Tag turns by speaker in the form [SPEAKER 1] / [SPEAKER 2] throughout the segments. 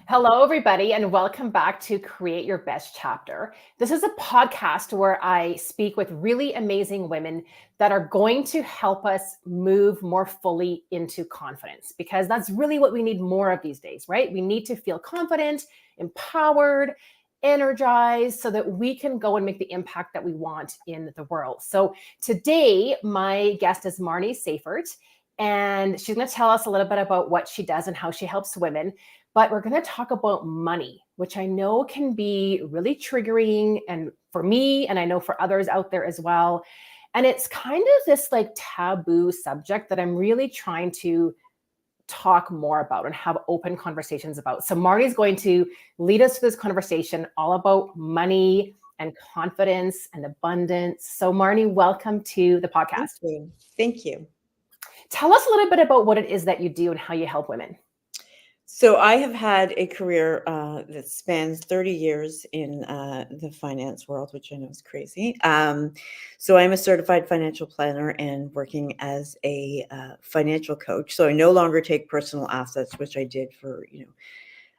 [SPEAKER 1] Hello, everybody, and welcome back to Create Your Best Chapter. This is a podcast where I speak with really amazing women that are going to help us move more fully into confidence, because that's really what we need more of these days, right? We need to feel confident, empowered, energized, so that we can go and make the impact that we want in the world. So today, my guest is Marnie Seifert, and she's going to tell us a little bit about what she does and how she helps women. But we're going to talk about money, which I know can be really triggering, and for me, and I know for others out there as well. And it's kind of this like taboo subject that I'm really trying to talk more about and have open conversations about. So Marty's going to lead us to this conversation all about money and confidence and abundance. So Marnie, welcome to the
[SPEAKER 2] Thank
[SPEAKER 1] podcast.
[SPEAKER 2] you. Thank you.
[SPEAKER 1] Tell us a little bit about what it is that you do and how you help women.
[SPEAKER 2] So I have had a career that spans 30 years in the finance world, which I know is crazy. So I'm a certified financial planner and working as a financial coach. So I no longer take personal assets, which I did for,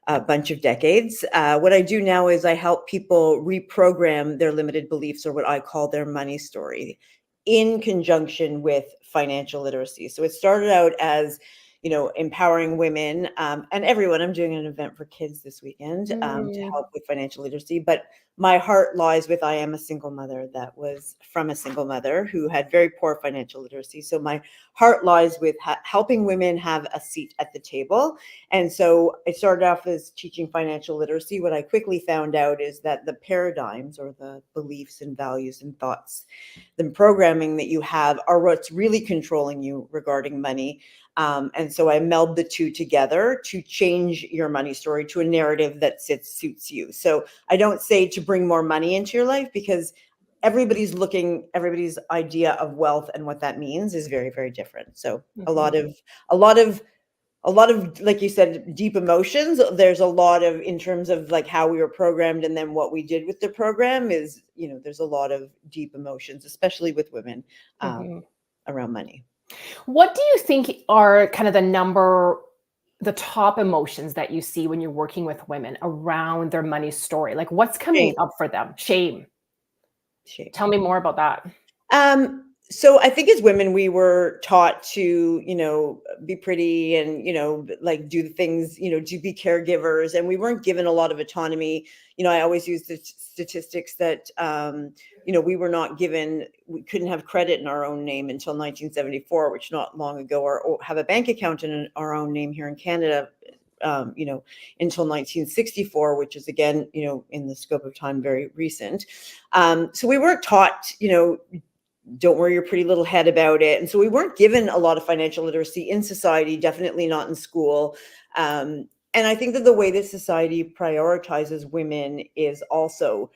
[SPEAKER 2] a bunch of decades. What I do now is I help people reprogram their limited beliefs, or what I call their money story, in conjunction with financial literacy. So it started out as, empowering women and everyone. I'm doing an event for kids this weekend to help with financial literacy. But my heart lies with, I am a single mother that was from a single mother who had very poor financial literacy. So my heart lies with helping women have a seat at the table. And so I started off as teaching financial literacy. What I quickly found out is that the paradigms, or the beliefs and values and thoughts, the programming that you have, are what's really controlling you regarding money. And so I meld the two together to change your money story to a narrative that suits you. So I don't say to bring more money into your life, because everybody's idea of wealth and what that means is very, very different. So a lot of, like you said, deep emotions. There's a lot of, in terms of like how we were programmed and then what we did with the program is, there's a lot of deep emotions, especially with women around money.
[SPEAKER 1] What do you think are kind of the top emotions that you see when you're working with women around their money story? Like what's coming
[SPEAKER 2] Shame.
[SPEAKER 1] up for them? Shame.
[SPEAKER 2] Shame.
[SPEAKER 1] Tell me more about that.
[SPEAKER 2] So I think as women, we were taught to, be pretty and, like do the things, to be caregivers, and we weren't given a lot of autonomy. I always use the statistics that, we couldn't have credit in our own name until 1974, which not long ago, or have a bank account in our own name here in Canada, until 1964, which is again, in the scope of time, very recent. So we weren't taught, don't worry your pretty little head about it. And so we weren't given a lot of financial literacy in society, definitely not in school. And I think that the way that society prioritizes women is also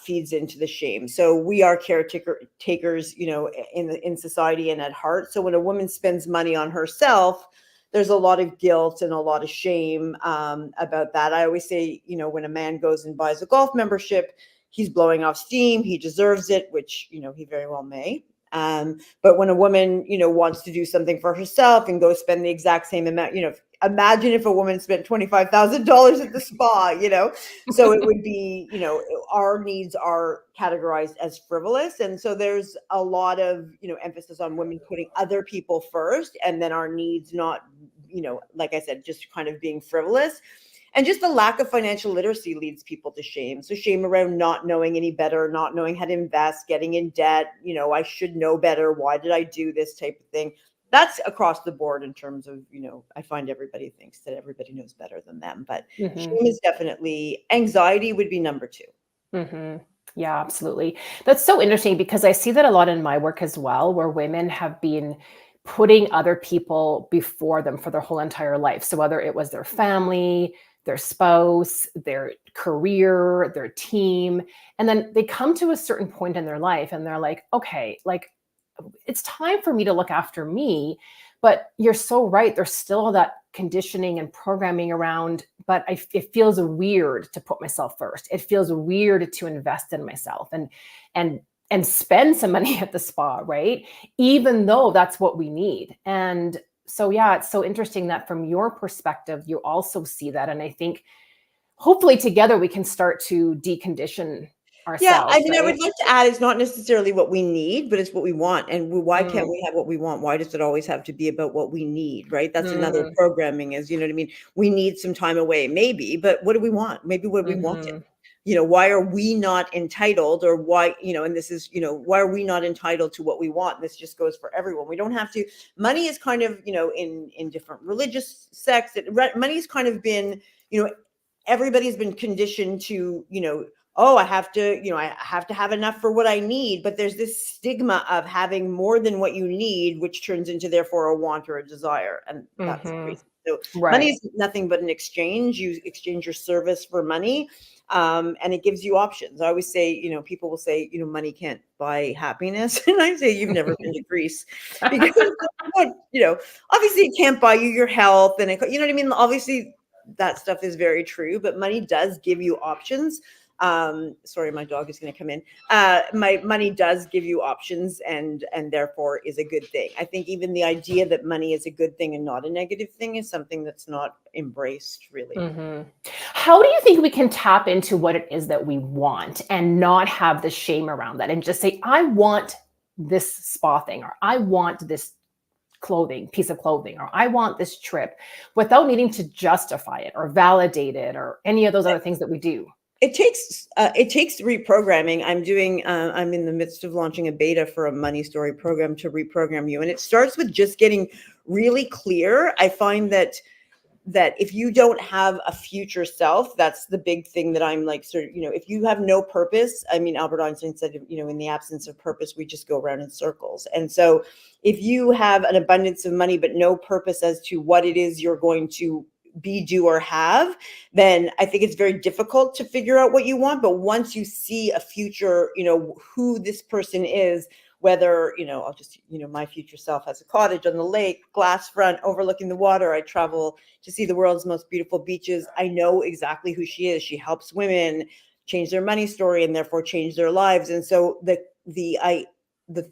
[SPEAKER 2] feeds into the shame. So we are caretakers, in society and at heart. So when a woman spends money on herself, there's a lot of guilt and a lot of shame about that. I always say, when a man goes and buys a golf membership, he's blowing off steam. He deserves it, which, he very well may. But when a woman, wants to do something for herself and go spend the exact same amount, imagine if a woman spent $25,000 at the spa, so it would be, our needs are categorized as frivolous. And so there's a lot of, emphasis on women putting other people first, and then our needs not, like I said, just kind of being frivolous. And just the lack of financial literacy leads people to shame. So shame around not knowing any better, not knowing how to invest, getting in debt. I should know better. Why did I do this type of thing? That's across the board in terms of, I find everybody thinks that everybody knows better than them. But shame is definitely, anxiety would be number two.
[SPEAKER 1] Yeah, absolutely. That's so interesting, because I see that a lot in my work as well, where women have been putting other people before them for their whole entire life. So whether it was their family, their spouse, their career, their team, and then they come to a certain point in their life and they're like, okay, like it's time for me to look after me. But you're so right. There's still that conditioning and programming around, but it feels weird to put myself first. It feels weird to invest in myself and spend some money at the spa, right? Even though that's what we need. And So yeah, it's so interesting that from your perspective, you also see that. And I think hopefully together we can start to decondition
[SPEAKER 2] Yeah, I
[SPEAKER 1] ourselves,
[SPEAKER 2] mean, I would
[SPEAKER 1] right?
[SPEAKER 2] like to add it's not necessarily what we need, but it's what we want. And why can't
[SPEAKER 1] Mm,
[SPEAKER 2] we have what we want? Why does it always have to be about what we need, right? That's another
[SPEAKER 1] mm,
[SPEAKER 2] programming is, you know what I mean? We need some time away, maybe, but what do we want? Maybe what we wanted.
[SPEAKER 1] mhm,
[SPEAKER 2] Why are we not entitled or why, and this is, why are we not entitled to what we want? This just goes for everyone. We don't have to, money is kind of, in different religious sects, money's kind of been, you know, everybody's been conditioned to, oh, I have to have enough for what I need. But there's this stigma of having more than what you need, which turns into therefore a want or a desire. And that's
[SPEAKER 1] mhm.
[SPEAKER 2] crazy. So money
[SPEAKER 1] Right.
[SPEAKER 2] is nothing but an exchange. You exchange your service for money. And it gives you options. I always say, people will say, money can't buy happiness. And I say, you've never been to Greece because, obviously it can't buy you your health. And you know what I mean? Obviously that stuff is very true, but money does give you options. Sorry, my dog is going to come in. My money does give you options and therefore is a good thing. I think even the idea that money is a good thing and not a negative thing is something that's not embraced really.
[SPEAKER 1] Mhm. How do you think we can tap into what it is that we want and not have the shame around that and just say, I want this spa thing, or I want this piece of clothing, or I want this trip without needing to justify it or validate it or any of those other things that we do?
[SPEAKER 2] It takes reprogramming. I'm in the midst of launching a beta for a money story program to reprogram you, and it starts with just getting really clear. I find that if you don't have a future self, that's the big thing that I'm like, sort of, if you have no purpose, I mean, Albert Einstein said, in the absence of purpose, we just go around in circles. And so if you have an abundance of money, but no purpose as to what it is you're going to be, do, or have, then I think it's very difficult to figure out what you want. But once you see a future, who this person is, whether, I'll just, my future self has a cottage on the lake, glass front, overlooking the water. I travel to see the world's most beautiful beaches. I know exactly who she is. She helps women change their money story and therefore change their lives. And so the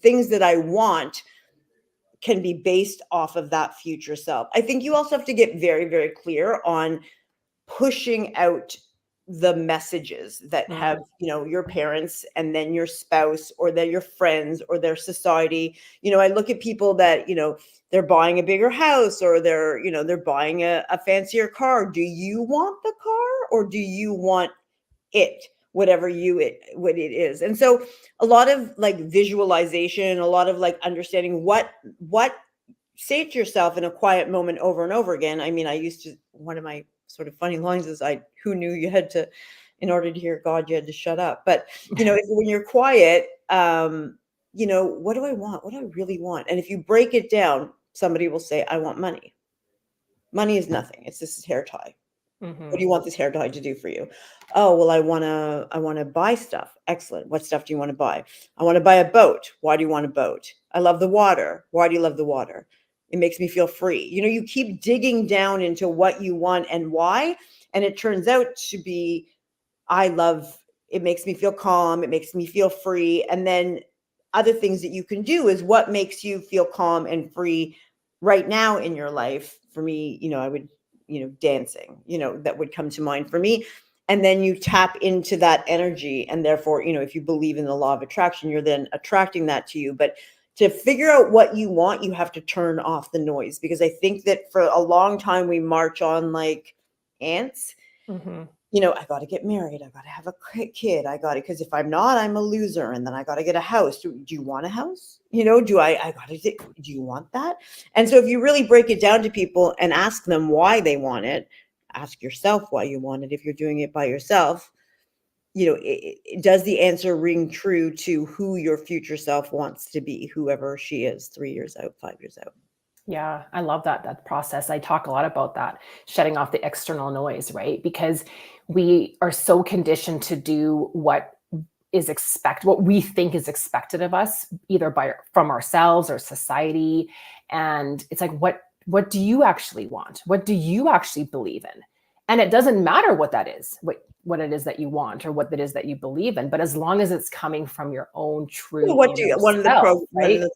[SPEAKER 2] things that I want can be based off of that future self. I think you also have to get very, very clear on pushing out the messages that have,
[SPEAKER 1] Mm,
[SPEAKER 2] your parents and then your spouse or then your friends or their society. I look at people that, they're buying a bigger house or they're buying a fancier car. Do you want the car or do you want it, what it is? And so a lot of like visualization, a lot of like understanding what say it to yourself in a quiet moment over and over again. I mean, one of my sort of funny lines is, who knew you had to, in order to hear God, you had to shut up. But, when you're quiet, what do I want? What do I really want? And if you break it down, somebody will say, I want money. Money is nothing. It's this hair tie. What do
[SPEAKER 1] mhm,
[SPEAKER 2] you want this hair dye to do for you? Oh, well, I want to buy stuff. Excellent. What stuff do you want to buy? I want to buy a boat. Why do you want a boat? I love the water. Why do you love the water? It makes me feel free. You keep digging down into what you want and why. And it turns out to be, it makes me feel calm. It makes me feel free. And then other things that you can do is what makes you feel calm and free right now in your life. For me, I would, dancing, that would come to mind for me. And then you tap into that energy. And therefore, if you believe in the law of attraction, you're then attracting that to you. But to figure out what you want, you have to turn off the noise, because I think that for a long time we march on like ants.
[SPEAKER 1] mhm.
[SPEAKER 2] I got to get married. I got to have a kid. I got to, because if I'm not, I'm a loser. And then I got to get a house. Do you want a house? I got to, do you want that? And so if you really break it down to people and ask them why they want it, ask yourself why you want it. If you're doing it by yourself, does the answer ring true to who your future self wants to be, whoever she is, 3 years out, 5 years out?
[SPEAKER 1] Yeah, I love that process. I talk a lot about that, shutting off the external noise, right? Because we are so conditioned to do what we think is expected of us, either from ourselves or society. And it's like, what do you actually want? What do you actually believe in? And it doesn't matter what that is, what it is that you want or what it is that you believe in, but as long as it's coming from your own true
[SPEAKER 2] What do
[SPEAKER 1] inner
[SPEAKER 2] you, one of the
[SPEAKER 1] self,
[SPEAKER 2] pro one of
[SPEAKER 1] right?
[SPEAKER 2] the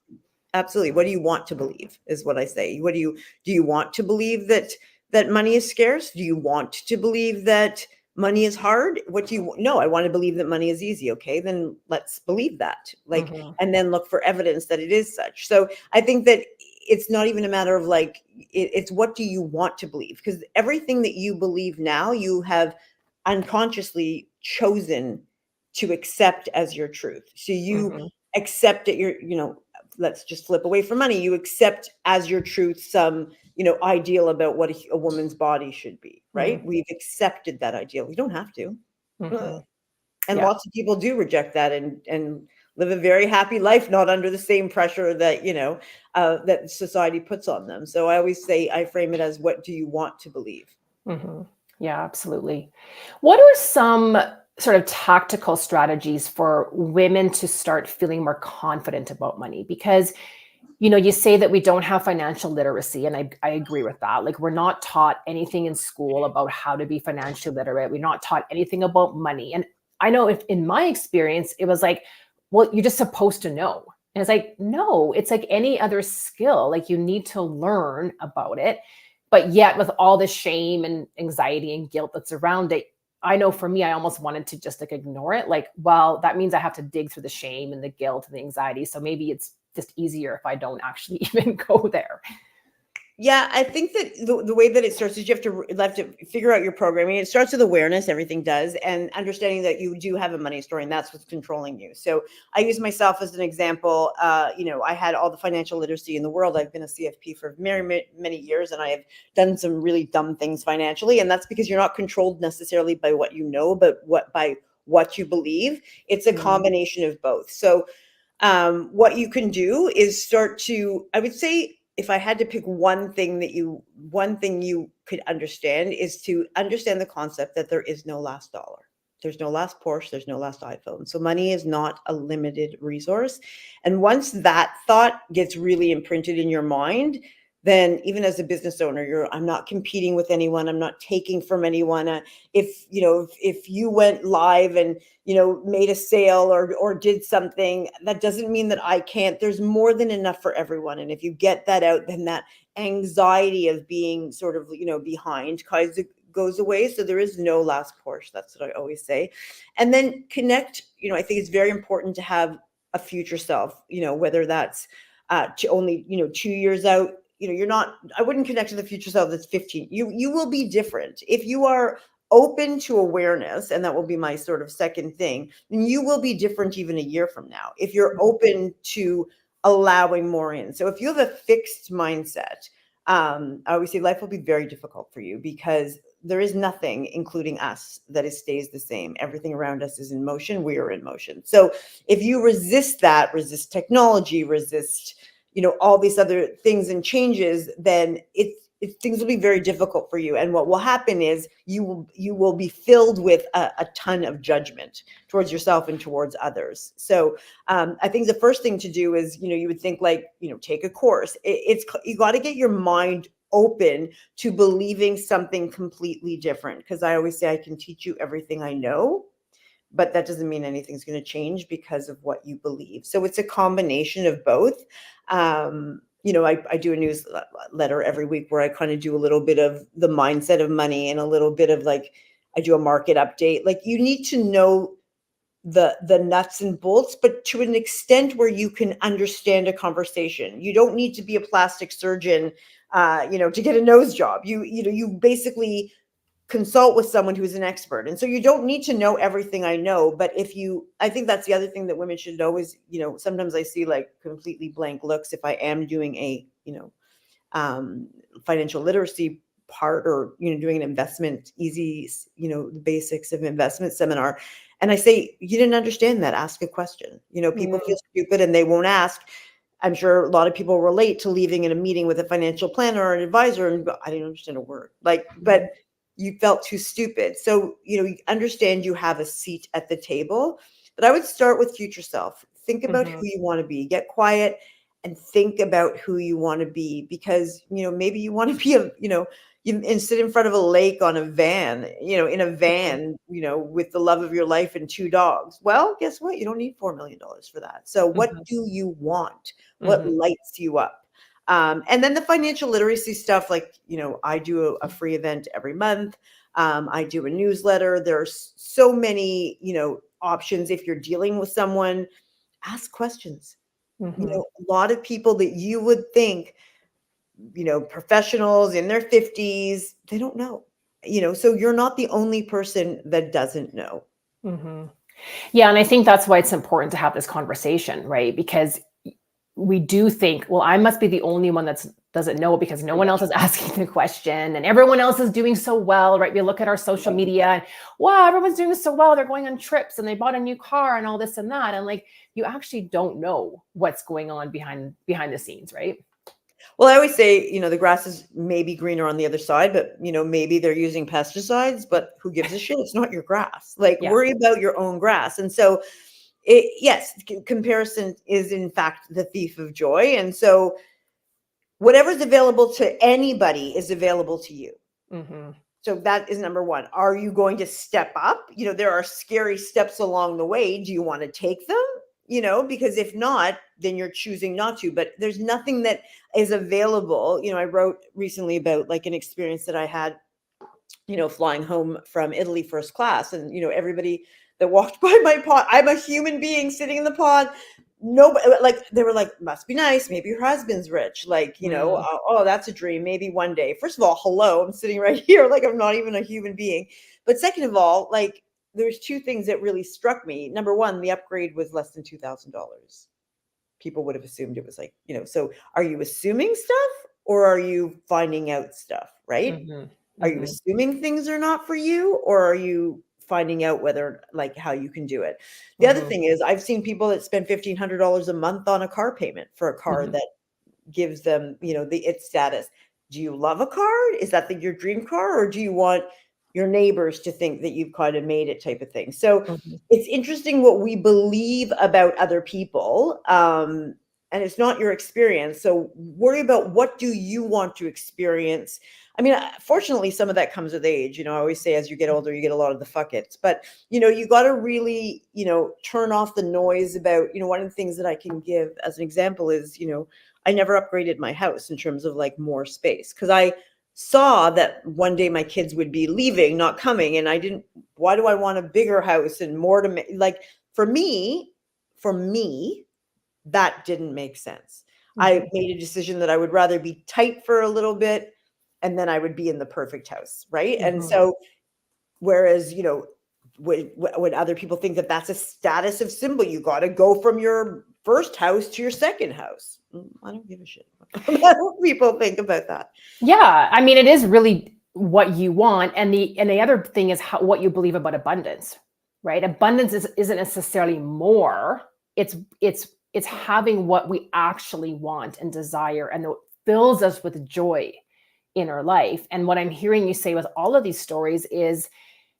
[SPEAKER 2] Absolutely. What do you want to believe is what I say. Do you want to believe that money is scarce? Do you want to believe that money is hard? What do you No, I want to believe that money is easy. Okay, then let's believe that. Like,
[SPEAKER 1] Mhm.
[SPEAKER 2] and then look for evidence that it is such. So I think that it's not even a matter of like it's what do you want to believe? Because everything that you believe now, you have unconsciously chosen to accept as your truth. So you
[SPEAKER 1] Mhm.
[SPEAKER 2] accept it, let's just flip away from money. You accept as your truth some, ideal about what a woman's body should be, right?
[SPEAKER 1] Mhm.
[SPEAKER 2] We've accepted that ideal. We don't have to.
[SPEAKER 1] Mhm.
[SPEAKER 2] And
[SPEAKER 1] Yeah.
[SPEAKER 2] lots of people do reject that and live a very happy life, not under the same pressure that, that society puts on them. So I always say, I frame it as, what do you want to believe?
[SPEAKER 1] Mhm. Yeah, absolutely. What are some sort of tactical strategies for women to start feeling more confident about money? Because, you say that we don't have financial literacy, and I agree with that. Like, we're not taught anything in school about how to be financially literate. We're not taught anything about money. And I know if in my experience, it was like, well, you're just supposed to know. And it's like, no, it's like any other skill. Like, you need to learn about it. But yet, with all the shame and anxiety and guilt that's around it, I know for me, I almost wanted to just like ignore it. Like, well, that means I have to dig through the shame and the guilt and the anxiety. So maybe it's just easier if I don't actually even go there.
[SPEAKER 2] Yeah, I think that the way that it starts is you have to figure out your programming. It starts with awareness, everything does, and understanding that you do have a money story, and that's what's controlling you. So I use myself as an example. I had all the financial literacy in the world. I've been a CFP for many years, and I have done some really dumb things financially, and that's because you're not controlled necessarily by what you know, but by what you believe. It's a
[SPEAKER 1] Mm,
[SPEAKER 2] combination of both. So what you can do is start to, I would say, if I had to pick one thing you could understand is to understand the concept that there is no last dollar. There's no last Porsche, there's no last iPhone. So money is not a limited resource. And once that thought gets really imprinted in your mind, then even as a business owner, I'm not competing with anyone, I'm not taking from anyone. If you went live and made a sale or did something, that doesn't mean that I can't. There's more than enough for everyone. And if you get that out, then that anxiety of being sort of, behind kind of goes away. So there is no last Porsche. That's what I always say. And then connect, I think it's very important to have a future self, whether that's to only, 2 years out. I wouldn't connect to the future self that's 15. You will be different. If you are open to awareness, and that will be my sort of second thing, then you will be different even a year from now if you're open to allowing more in. So if you have a fixed mindset, I always say life will be very difficult for you because there is nothing, including us, that stays the same. Everything around us is in motion. We are in motion. So if you resist that, resist technology, resist all these other things and changes, then things will be very difficult for you. And what will happen is you will be filled with a ton of judgment towards yourself and towards others. So I think the first thing to do is, you would think like, take a course. You got to get your mind open to believing something completely different. Because I always say I can teach you everything I know, but that doesn't mean anything's going to change because of what you believe. So it's a combination of both. I do a newsletter every week where I kind of do a little bit of the mindset of money and a little bit of like, I do a market update. Like, you need to know the nuts and bolts, but to an extent where you can understand a conversation. You don't need to be a plastic surgeon, to get a nose job. You basically consult with someone who's an expert. And so you don't need to know everything I know, but I think that's the other thing that women should know is, sometimes I see like completely blank looks if I am doing a, um, financial literacy part, or, doing an investment easy, the basics of investment seminar. And I say, you didn't understand that, ask a question. People
[SPEAKER 1] mm,
[SPEAKER 2] feel stupid and they won't ask. I'm sure a lot of people relate to leaving in a meeting with a financial planner or an advisor and go, I didn't understand a word. Like, but
[SPEAKER 1] mm,
[SPEAKER 2] you felt too stupid. So, you understand you have a seat at the table. But I would start with future self. Think about
[SPEAKER 1] mhm,
[SPEAKER 2] who you want to be. Get quiet and think about who you want to be, because maybe you want to be and sit in front of a lake on a van, in a van, with the love of your life and 2 dogs. Well, guess what? You don't need $4 million for that. So what
[SPEAKER 1] Mhm.
[SPEAKER 2] do you want? What
[SPEAKER 1] Mhm.
[SPEAKER 2] lights you up? And then the financial literacy stuff, like, I do a free event every month. I do a newsletter. There's so many, options. If you're dealing with someone, ask questions.
[SPEAKER 1] Mhm.
[SPEAKER 2] A lot of people that you would think, professionals in their 50s, they don't know, so you're not the only person that doesn't know.
[SPEAKER 1] Mhm. Yeah, and I think that's why it's important to have this conversation, right? Because we do think, well, I must be the only one that doesn't know because no one else is asking the question and everyone else is doing so well, right? We look at our social media and wow, everyone's doing so well. They're going on trips and they bought a new car and all this and that. And like, you actually don't know what's going on behind the scenes, right?
[SPEAKER 2] Well, I always say, the grass is maybe greener on the other side, but maybe they're using pesticides, but who gives a shit? It's not your grass. Like,
[SPEAKER 1] Yeah.
[SPEAKER 2] worry about your own grass. And so yes, comparison is in fact the thief of joy. And so whatever's available to anybody is available to you.
[SPEAKER 1] Hmm.
[SPEAKER 2] So that is number one. Are you going to step up? There are scary steps along the way. Do you want to take them? Because if not, then you're choosing not to. But there's nothing that is available. I wrote recently about like an experience that I had, flying home from Italy first class. And, everybody that walked by my pod, I'm a human being sitting in the pod. Nobody, like, they were like, must be nice. Maybe your husband's rich. Like,
[SPEAKER 1] Mm.
[SPEAKER 2] oh, that's a dream. Maybe one day. First of all, hello, I'm sitting right here. Like, I'm not even a human being. But second of all, like, there's two things that really struck me. Number one, the upgrade was less than $2,000. People would have assumed it was like, so are you assuming stuff or are you finding out stuff? Right.
[SPEAKER 1] Hmm.
[SPEAKER 2] Are you
[SPEAKER 1] Hmm.
[SPEAKER 2] assuming things are not for you, or are you finding out whether, like, how you can do it? The other
[SPEAKER 1] Hmm.
[SPEAKER 2] thing is I've seen people that spend $1,500 a month on a car payment for a car
[SPEAKER 1] Hmm.
[SPEAKER 2] that gives them, the its status. Do you love a car? Is that your dream car, or do you want your neighbors to think that you've kind of made it type of thing? So
[SPEAKER 1] Hmm.
[SPEAKER 2] it's interesting what we believe about other people. And it's not your experience. So worry about what do you want to experience. I mean, fortunately, some of that comes with age. I always say as you get older, you get a lot of the fuck it's. But, you got to really, turn off the noise about, one of the things that I can give as an example is, I never upgraded my house in terms of like more space because I saw that one day my kids would be leaving, not coming. And why do I want a bigger house and more to like for me, that didn't make sense. I
[SPEAKER 1] Hmm.
[SPEAKER 2] made a decision that I would rather be tight for a little bit and then I would be in the perfect house. Right. And
[SPEAKER 1] Hmm.
[SPEAKER 2] so, whereas, when other people think that that's a status of symbol, you got to go from your first house to your second house. I don't give a shit what people think about that.
[SPEAKER 1] Yeah, I mean, it is really what you want, and the other thing is what you believe about abundance, right? Abundance isn't necessarily more. It's having what we actually want and desire, and that fills us with joy in our life. And what I'm hearing you say with all of these stories is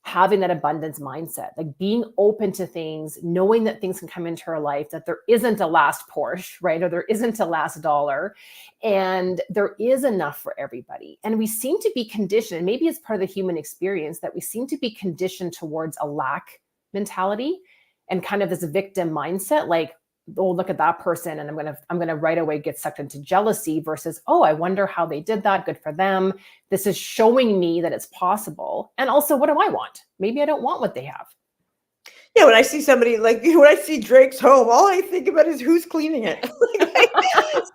[SPEAKER 1] having that abundance mindset, like being open to things, knowing that things can come into our life, that there isn't a last Porsche, right? Or there isn't a last dollar, and there is enough for everybody. And we seem to be conditioned, maybe it's part of the human experience, that we seem to be conditioned towards a lack mentality and kind of this victim mindset, like, oh, look at that person, and I'm gonna right away get sucked into jealousy versus, oh, I wonder how they did that. Good for them. This is showing me that it's possible. And also, what do I want? Maybe I don't want what they have.
[SPEAKER 2] Yeah, when I see somebody like when I see Drake's home, all I think about is who's cleaning it.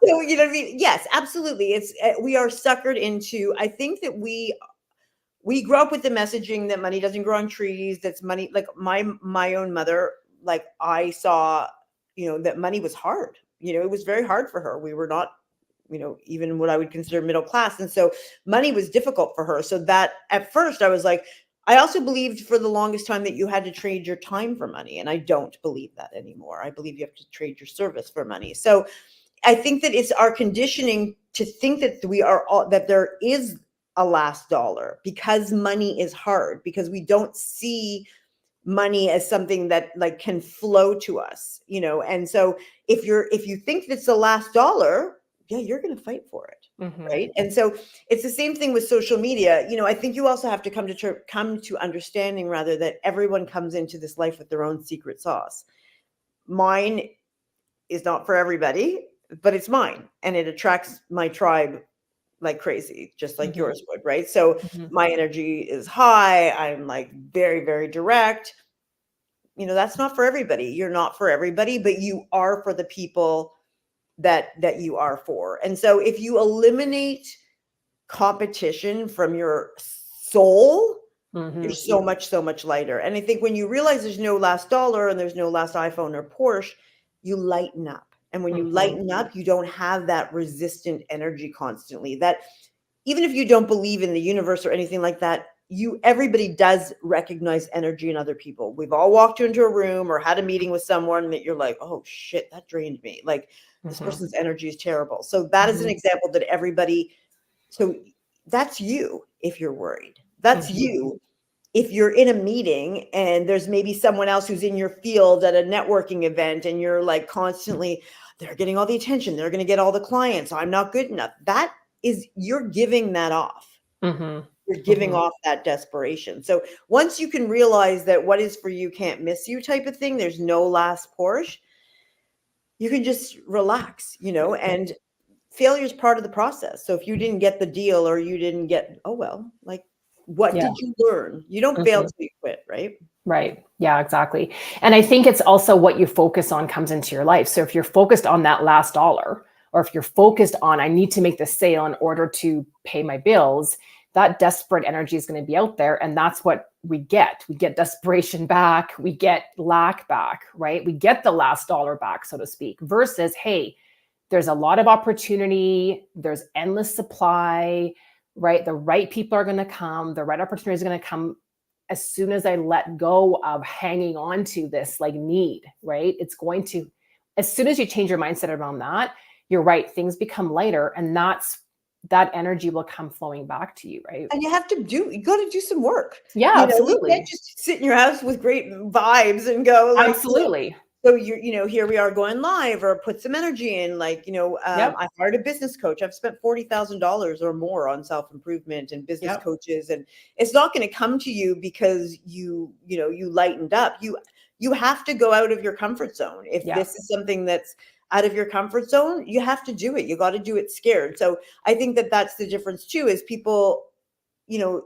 [SPEAKER 2] So you know what I mean? Yes, absolutely. It's we are suckered into. I think that we grew up with the messaging that money doesn't grow on trees. That's money. Like my own mother, like I saw, that money was hard. It was very hard for her. We were not, even what I would consider middle class, and so money was difficult for her. So that at first I was like, I also believed for the longest time that you had to trade your time for money, and I don't believe that anymore. I believe you have to trade your service for money. So I think that it's our conditioning to think that we are all that there is a last dollar because money is hard because we don't see money as something that like can flow to us. And so if you think that's the last dollar, yeah, you're going to fight for it.
[SPEAKER 1] Mhm.
[SPEAKER 2] right? And so it's the same thing with social media. I think you also have to come to understanding rather that everyone comes into this life with their own secret sauce. Mine is not for everybody, but it's mine, and it attracts my tribe like crazy, just like
[SPEAKER 1] Mhm.
[SPEAKER 2] yours would, right? So
[SPEAKER 1] Mhm.
[SPEAKER 2] my energy is high. I'm like very, very direct. That's not for everybody. You're not for everybody, but you are for the people that you are for. And so if you eliminate competition from your soul, you're
[SPEAKER 1] Mhm.
[SPEAKER 2] so much lighter. And I think when you realize there's no last dollar and there's no last iPhone or Porsche, you lighten up. And when you
[SPEAKER 1] Mhm.
[SPEAKER 2] lighten up, you don't have that resistant energy constantly. That even if you don't believe in the universe or anything like that, everybody does recognize energy in other people. We've all walked into a room or had a meeting with someone that you're like, oh shit, that drained me. Like this
[SPEAKER 1] Mhm.
[SPEAKER 2] person's energy is terrible. So that is an
[SPEAKER 1] Mhm.
[SPEAKER 2] example that everybody, so that's you if you're worried. That's
[SPEAKER 1] Mhm.
[SPEAKER 2] you if you're in a meeting and there's maybe someone else who's in your field at a networking event and you're like constantly, they're getting all the attention, they're going to get all the clients, I'm not good enough. That is, you're giving that off.
[SPEAKER 1] Mhm.
[SPEAKER 2] You're giving
[SPEAKER 1] Mhm.
[SPEAKER 2] off that desperation. So once you can realize that what is for you can't miss you type of thing, there's no last Porsche, you can just relax, and failure is part of the process. So if you didn't get the deal or you didn't get, oh well, like what
[SPEAKER 1] Yeah.
[SPEAKER 2] did you learn? You don't fail
[SPEAKER 1] Mhm.
[SPEAKER 2] till you quit, right?
[SPEAKER 1] Right. Yeah, exactly. And I think it's also what you focus on comes into your life. So if you're focused on that last dollar, or if you're focused on, I need to make the sale in order to pay my bills, that desperate energy is going to be out there. And that's what we get. We get desperation back. We get lack back, right? We get the last dollar back, so to speak, versus, hey, there's a lot of opportunity. There's endless supply, right? The right people are going to come. The right opportunity is going to come as soon as I let go of hanging on to this like need, right? It's going to, as soon as you change your mindset around that, you're right, things become lighter and that energy will come flowing back to you, right?
[SPEAKER 2] And you got to do some work.
[SPEAKER 1] Yeah,
[SPEAKER 2] You can't
[SPEAKER 1] absolutely.
[SPEAKER 2] just sit in your house with great vibes and go like,
[SPEAKER 1] Absolutely.
[SPEAKER 2] so here we are going live or put some energy in. Like,
[SPEAKER 1] Yep.
[SPEAKER 2] I hired a business coach. I've spent $40,000 or more on self-improvement and business
[SPEAKER 1] Yep.
[SPEAKER 2] coaches. And it's not going to come to you because you lightened up. You have to go out of your comfort zone. If
[SPEAKER 1] Yeah.
[SPEAKER 2] this is something that's out of your comfort zone, you have to do it. You got to do it scared. So I think that that's the difference too, is people,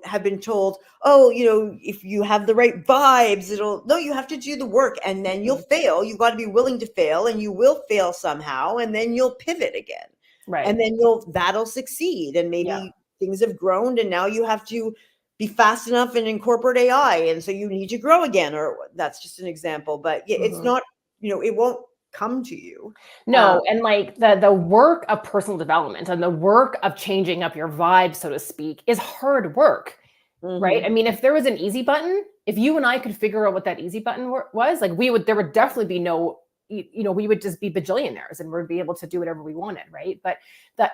[SPEAKER 2] have been told, oh, if you have the right vibes, no, you have to do the work and then you'll
[SPEAKER 1] Mhm.
[SPEAKER 2] fail. You've got to be willing to fail and you will fail somehow and then you'll pivot again.
[SPEAKER 1] Right.
[SPEAKER 2] And then that'll succeed. And
[SPEAKER 1] Yeah.
[SPEAKER 2] maybe things have grown and now you have to be fast enough and incorporate AI. And so you need to grow again, or that's just an example, but yeah, it's
[SPEAKER 1] Mhm.
[SPEAKER 2] not, it won't come to you.
[SPEAKER 1] No, and like the work of personal development and the work of changing up your vibe, so to speak, is hard work. Right? I
[SPEAKER 2] Mhm.
[SPEAKER 1] mean, if there was an easy button, if you and I could figure out what that easy button was, like there would definitely be no, we would just be bajillionaires and we'd be able to do whatever we wanted, right? But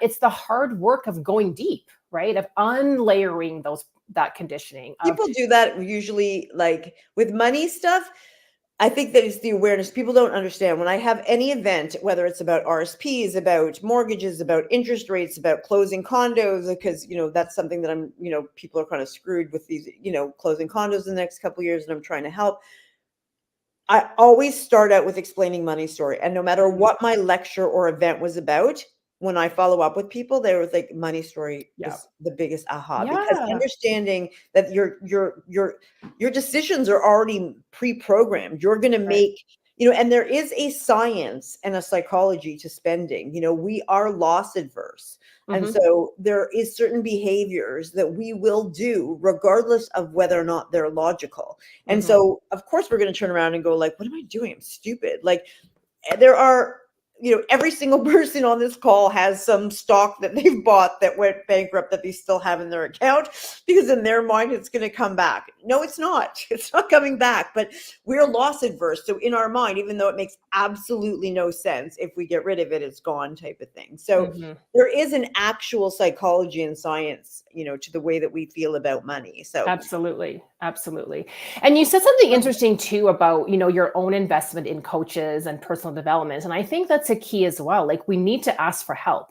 [SPEAKER 1] it's the hard work of going deep, right? Of unlayering that conditioning of,
[SPEAKER 2] People do that usually, like with money stuff. I think that it's the awareness. People don't understand. When I have any event, whether it's about RSPs, about mortgages, about interest rates, about closing condos, because that's something that people are kind of screwed with these, closing condos in the next couple of years, and I'm trying to help. I always start out with explaining money story. And no matter
[SPEAKER 1] Mhm.
[SPEAKER 2] what my lecture or event was about, when I follow up with people, they were like, money story
[SPEAKER 1] Yeah.
[SPEAKER 2] is the biggest aha, because
[SPEAKER 1] Yeah.
[SPEAKER 2] understanding that your decisions are already pre-programmed. You're going to
[SPEAKER 1] Right.
[SPEAKER 2] make, and there is a science and a psychology to spending. We are loss adverse. And
[SPEAKER 1] Mhm.
[SPEAKER 2] so there is certain behaviors that we will do regardless of whether or not they're logical. And
[SPEAKER 1] Mhm.
[SPEAKER 2] so, of course, we're going to turn around and go like, what am I doing? I'm stupid. Like, there are, every single person on this call has some stock that they've bought that went bankrupt that they still have in their account, because in their mind it's going to come back. No, it's not. It's not coming back, but we're loss adverse. So in our mind, even though it makes absolutely no sense, if we get rid of it, it's gone type of thing. So
[SPEAKER 1] Mhm.
[SPEAKER 2] there is an actual psychology and science, to the way that we feel about money. So
[SPEAKER 1] Absolutely. Absolutely. And you said something interesting too about, your own investment in coaches and personal development. And I think that's a key as well. Like we need to ask for help.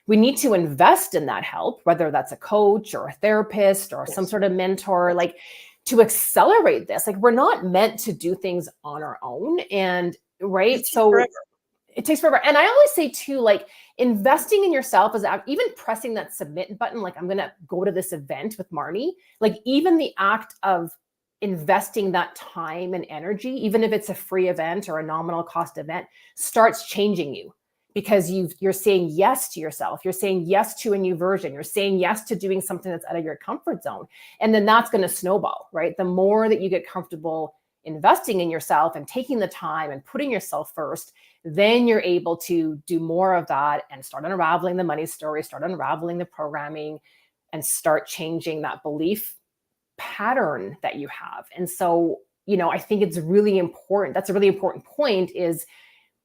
[SPEAKER 1] we need to invest in that help, whether that's a coach or a therapist or some
[SPEAKER 2] Yes.
[SPEAKER 1] sort of mentor,
[SPEAKER 2] Yes.
[SPEAKER 1] like to accelerate this. Like we're not meant to do things on our own. And right.
[SPEAKER 2] It takes
[SPEAKER 1] So
[SPEAKER 2] forever.
[SPEAKER 1] it takes forever. And I always say too, like investing in yourself is even pressing that submit button. Like I'm going to go to this event with Marnie. Like even the act of investing that time and energy, even if it's a free event or a nominal cost event, starts changing you because you're saying yes to yourself. You're saying yes to a new version. You're saying yes to doing something that's out of your comfort zone. And then that's going to snowball, right? The more that you get comfortable investing in yourself and taking the time and putting yourself first, then you're able to do more of that and start unraveling the money story, start unraveling the programming, and start changing that belief pattern that you have. And so, I think it's really important. That's a really important point, is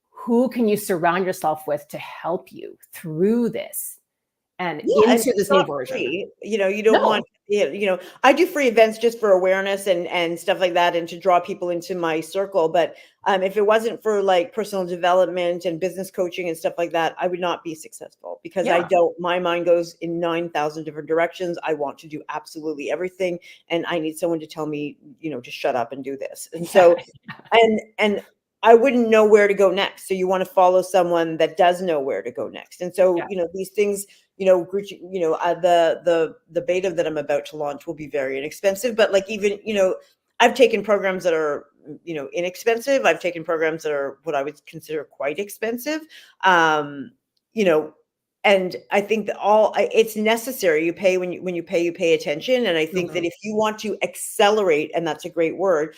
[SPEAKER 1] who can you surround yourself with to help you through this and
[SPEAKER 2] Yeah, and
[SPEAKER 1] into
[SPEAKER 2] it's
[SPEAKER 1] this new
[SPEAKER 2] not
[SPEAKER 1] version?
[SPEAKER 2] free. You don't
[SPEAKER 1] No.
[SPEAKER 2] want, I do free events just for awareness and stuff like that, and to draw people into my circle. But if it wasn't for like personal development and business coaching and stuff like that, I would not be successful, because
[SPEAKER 1] Yeah.
[SPEAKER 2] my mind goes in 9,000 different directions. I want to do absolutely everything. And I need someone to tell me, to shut up and do this. And so, and I wouldn't know where to go next. So you want to follow someone that does know where to go next. And so,
[SPEAKER 1] Yeah.
[SPEAKER 2] these things, the beta that I'm about to launch will be very inexpensive, but like, even, I've taken programs that are, inexpensive. I've taken programs that are what I would consider quite expensive. Um, you know, and I think that it's necessary. You pay when you pay, you pay attention. And I think that
[SPEAKER 1] Mhm.
[SPEAKER 2] if you want to accelerate, and that's a great word,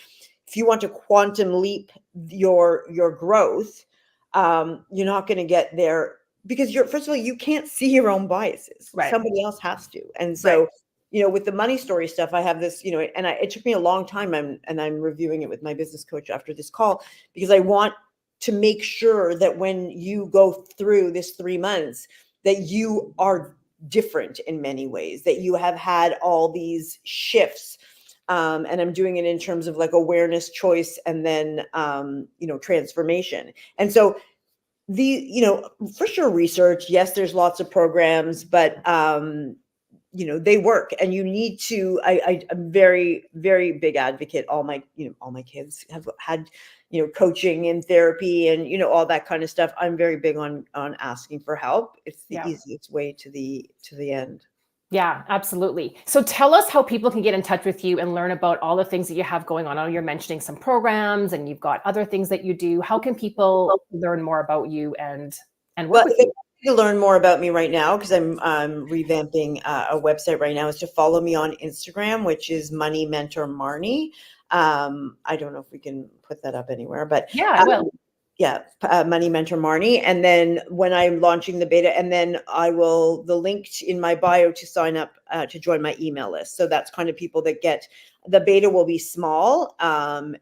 [SPEAKER 2] if you want to quantum leap your growth, you're not going to get there, because first of all, you can't see your own biases.
[SPEAKER 1] Right.
[SPEAKER 2] Somebody else has to. And
[SPEAKER 1] Right.
[SPEAKER 2] so, with the money story stuff, I have this, and it took me a long time. I'm reviewing it with my business coach after this call, because I want to make sure that when you go through this 3 months, that you are different in many ways, that you have had all these shifts. And I'm doing it in terms of like awareness, choice, and then, transformation. And so for sure, research, yes, there's lots of programs, but, they work, and you need to, I'm very, very big advocate. All my kids have had, coaching and therapy and, all that kind of stuff. I'm very big on asking for help. It's the
[SPEAKER 1] Yeah.
[SPEAKER 2] easiest way to the end.
[SPEAKER 1] Yeah, absolutely. So tell us how people can get in touch with you and learn about all the things that you have going on. I know you're mentioning some programs and you've got other things that you do. How can people learn more about you and work
[SPEAKER 2] Well,
[SPEAKER 1] with
[SPEAKER 2] if they
[SPEAKER 1] you?
[SPEAKER 2] want to learn more about me right now, because I'm revamping a website right now, is to follow me on Instagram, which is Money Mentor Marnie. I don't know if we can put that up anywhere, but
[SPEAKER 1] Yeah, I will.
[SPEAKER 2] yeah, Money Mentor Marnie. And then when I'm launching the beta, and then the link in my bio to sign up to join my email list. So that's kind of people that get the beta will be small.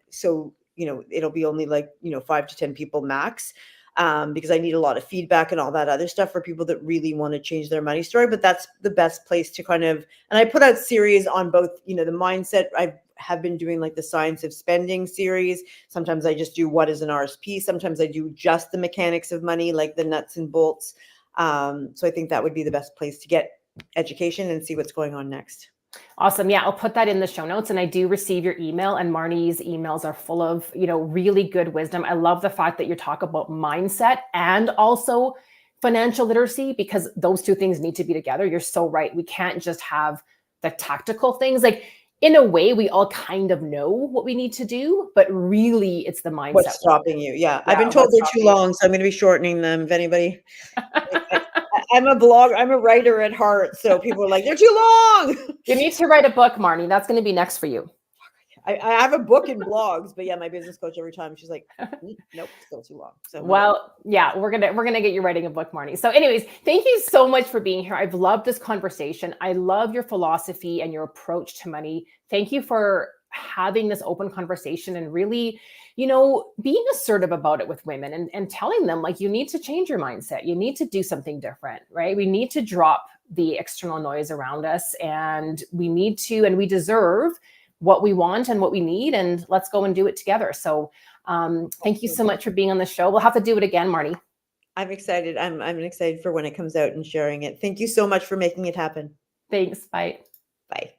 [SPEAKER 2] So, it'll be only like, 5 to 10 people max. Because I need a lot of feedback and all that other stuff for people that really want to change their money story. But that's the best place to kind of, and I put out series on both, the mindset. I have been doing like the science of spending series. Sometimes I just do what is an RSP. Sometimes I do just the mechanics of money, like the nuts and bolts. So I think that would be the best place to get education and see what's going on next.
[SPEAKER 1] Awesome. Yeah, I'll put that in the show notes. And I do receive your email, and Marnie's emails are full of, really good wisdom. I love the fact that you talk about mindset and also financial literacy, because those two things need to be together. You're so right. We can't just have the tactical things. Like in a way, we all kind of know what we need to do, but really it's the mindset
[SPEAKER 2] What's
[SPEAKER 1] work.
[SPEAKER 2] stopping you? Yeah, I've
[SPEAKER 1] Yeah,
[SPEAKER 2] been told
[SPEAKER 1] what's
[SPEAKER 2] they're too
[SPEAKER 1] stopping
[SPEAKER 2] long, so I'm going to be shortening them. If anybody,
[SPEAKER 1] you?
[SPEAKER 2] I'm a writer at heart, so people are like, they're too long.
[SPEAKER 1] You need to write a book, Marnie. That's going to be next for you.
[SPEAKER 2] I have a book and blogs, but yeah, my business coach every time she's like, nope, still too long. So
[SPEAKER 1] Well, yeah, we're gonna get you writing a book, Marnie. So, anyways, thank you so much for being here. I've loved this conversation. I love your philosophy and your approach to money. Thank you for having this open conversation and really, being assertive about it with women and telling them like you need to change your mindset. You need to do something different, right? We need to drop the external noise around us, and we need to, and we deserve what we want and what we need, and let's go and do it together. So thank you so much for being on the show. We'll have to do it again, Marnie.
[SPEAKER 2] I'm excited. I'm excited for when it comes out and sharing it. Thank you so much for making it happen.
[SPEAKER 1] Thanks. Bye.
[SPEAKER 2] Bye.